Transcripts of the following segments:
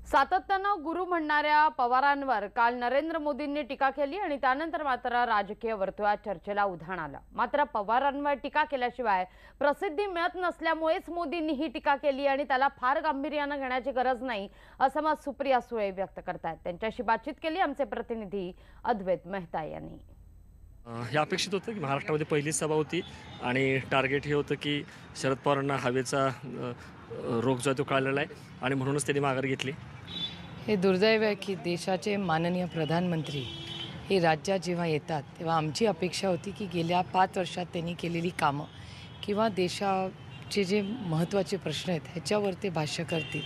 सातत्यानं गुरु म्हणणाऱ्या पवारांवर काल नरेंद्र मोदींनी टीका केली आणि त्यानंतर मात्र राजकीय वर्तुळात चर्चेला उधाण आलं। मात्र पवारांवर टीका केल्याशिवाय प्रसिद्धी मिळत नसल्यामुळेच मोदींनी ही टीका केली आणि त्याला फार गांभीर्याने घेण्याची गरज नाही असं मत सुप्रिया सुळे व्यक्त करतात। त्यांच्याशी बातचीत केली आमचे प्रतिनिधी अद्वैत मेहता यांनी। हे अपेक्षित होतं की महाराष्ट्रामध्ये पहिलीच सभा होती आणि टार्गेट हे होतं की शरद पवारांना हवेचा रोग जो आहे तो कळलेला आहे आणि म्हणूनच त्यांनी माघार घेतली। हे दुर्दैव आहे की देशाचे माननीय प्रधानमंत्री हे राज्यात जेव्हा येतात तेव्हा आमची अपेक्षा होती की गेल्या 5 वर्षात त्यांनी केलेली कामं किंवा देशाचे जे महत्त्वाचे प्रश्न आहेत ह्याच्यावर ते भाष्य करतील।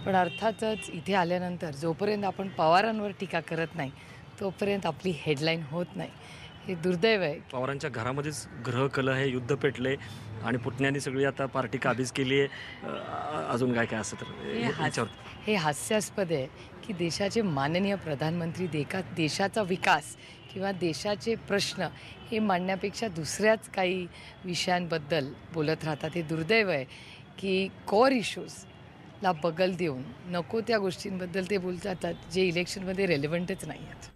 पण अर्थातच इथे आल्यानंतर जोपर्यंत आपण पवारांवर टीका करत नाही तोपर्यंत आपली हेडलाईन होत नाही। हे दुर्दैव आहे। पवारांच्या घरामध्येच ग्रहकलह हे युद्ध पेटले आणि पुतण्यांनी सगळी आता पार्टी काबीज केली आहे। अजून काय काय असं तर हे हास्यास्पद आहे की देशाचे माननीय प्रधानमंत्री देशाचा विकास किंवा देशाचे प्रश्न हे मांडण्यापेक्षा दुसऱ्याच काही विषयांबद्दल बोलत राहतात। हे दुर्दैव आहे की कोर इश्यूजला बगल देऊन नको त्या गोष्टींबद्दल ते बोलत जातात जे इलेक्शनमध्ये रेलेव्हंटच नाही आहेत।